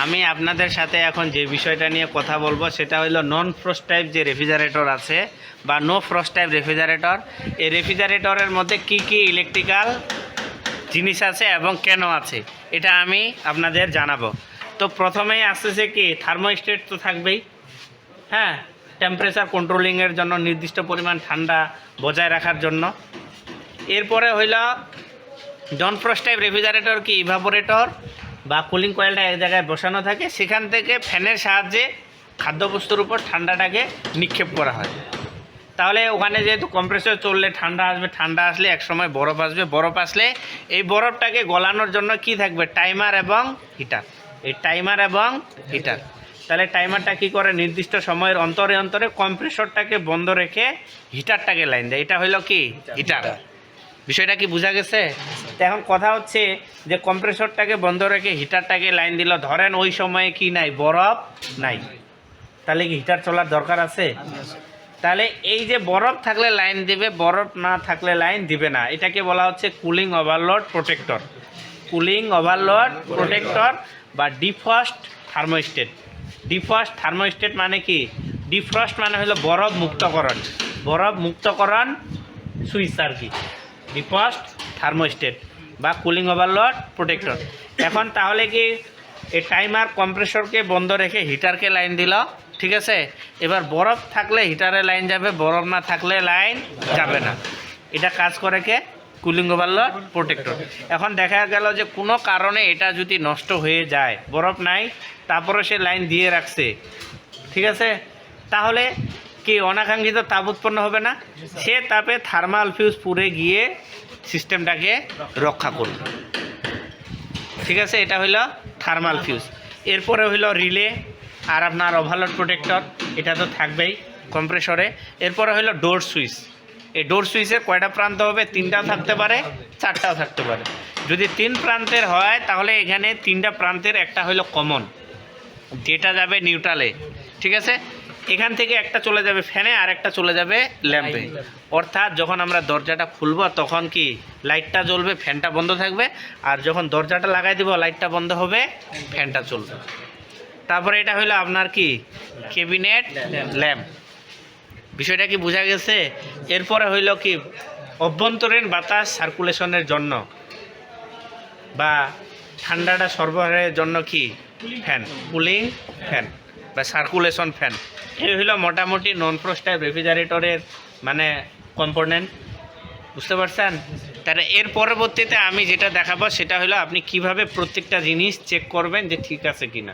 আমি আপনাদের সাথে এখন যে বিষয়টা নিয়ে কথা বলবো সেটা হলো নন ফ্রস্ট টাইপ যে রেফ্রিজারেটর আছে বা নো ফ্রস্ট টাইপ রেফ্রিজারেটর, এই রেফ্রিজারেটরের মধ্যে কি কি ইলেকট্রিক্যাল জিনিস আছে এবং কেন আছে এটা আমি আপনাদের জানাবো। তো প্রথমেই আসতেছে কি থার্মোস্ট্যাট তো থাকবেই, হ্যাঁ, টেম্পারেচার কন্ট্রোলিংয়ের জন্য, নির্দিষ্ট পরিমাণ ঠান্ডা বজায় রাখার জন্য। এরপরে হইল নন ফ্রস্ট টাইপ রেফ্রিজারেটর কি ইভাপোরেটর বা কুলিং কয়েলটা এক জায়গায় বসানো থাকে, সেখান থেকে ফ্যানের সাহায্যে খাদ্যবস্তুর উপর ঠান্ডাটাকে নিক্ষেপ করা হয়। তাহলে ওখানে যেহেতু কম্প্রেসর চললে ঠান্ডা আসবে, ঠান্ডা আসলে একসময় বরফ আসবে, বরফ আসলে এই বরফটাকে গলানোর জন্য কি থাকবে, টাইমার এবং হিটার। এই টাইমার এবং হিটার, তাহলে টাইমারটা কি করে নির্দিষ্ট সময়ের অন্তরে অন্তরে কম্প্রেসরটাকে বন্ধ রেখে হিটারটাকে লাইন দেয়। এটা হলো কি হিটার। বিষয়টা কি বোঝা গেছে? তো এখন কথা হচ্ছে যে কম্প্রেসরটাকে বন্ধ রেখে হিটারটাকে লাইন দিল, ধরেন ওই সময়ে কি নাই, বরফ নাই, তাহলে কি হিটার চলার দরকার আছে? তাহলে এই যে বরফ থাকলে লাইন দিবে, বরফ না থাকলে লাইন দিবে না, এটাকে বলা হচ্ছে cooling overload protector. Cooling overload protector বা ডিফ্রস্ট থার্মোস্ট্যাট। ডিফ্রস্ট থার্মোস্ট্যাট মানে কি? ডিফ্রস্ট মানে হলো বরফ মুক্তকরণ, বরফ মুক্তকরণ সুইচ আর কি, ডিফ্রস্ট থার্মোস্ট্যাট বা কুলিং ওভারলোড প্রোটেক্টর। এখন তাহলে কি এই টাইমার কম্প্রেসরকে বন্ধ রেখে হিটারকে লাইন দিল, ঠিক আছে? এবার বরফ থাকলে হিটারে লাইন যাবে, বরফ না থাকলে লাইন যাবে না। এটা কাজ করে কে? Cooling overload protector. এখন দেখা গেল যে কোনো কারণে এটা যদি নষ্ট হয়ে যায়, বরফ নাই তারপরে সে লাইন দিয়ে রাখছে, ঠিক আছে, তাহলে কি অনাকাঙ্ক্ষিত তাপ উৎপন্ন হবে না? সে তাপে থার্মাল ফিউজ পুড়ে গিয়ে সিস্টেমটাকে রক্ষা করবে, ঠিক আছে? এটা হইল থার্মাল ফিউজ। এরপরে হইল রিলে আর আপনার ওভারলোড প্রোটেক্টর, এটা তো থাকবেই কম্প্রেসরে। এরপরে হইল ডোর সুইচ। এই ডোর সুইচের কয়টা প্রান্ত হবে? 3টাও থাকতে পারে, 4টাও থাকতে পারে। যদি 3 প্রান্তের হয় তাহলে এখানে 3টা প্রান্তের একটা হইল কমন, যেটা যাবে নিউট্রালে, ঠিক আছে? এখান থেকে একটা চলে যাবে ফ্যানে আর একটা চলে যাবে ল্যাম্পে। অর্থাৎ যখন আমরা দরজাটা খুলব তখন কি লাইটটা জ্বলবে, ফ্যানটা বন্ধ থাকবে, আর যখন দরজাটা লাগাই দিব লাইটটা বন্ধ হবে, ফ্যানটা চলবে। তারপরে এটা হলো আপনার কি ক্যাবিনেট ল্যাম্প। বিষয়টা কি বোঝা গেছে? এরপরে হইল কি অভ্যন্তরীণ বাতাস সার্কুলেশনের জন্য বা ঠান্ডাটা সরবরাহের জন্য কি ফ্যান, কুলিং ফ্যান বা সার্কুলেশন ফ্যান। এই হলো মোটামুটি নন ফ্রস্ট টাইপ রেফ্রিজারেটরের মানে কম্পোনেন্ট, বুঝতে পারছেন? তাহলে এর পরবর্তীতে আমি যেটা দেখাবো সেটা হলো আপনি কিভাবে প্রত্যেকটা জিনিস চেক করবেন যে ঠিক আছে কিনা।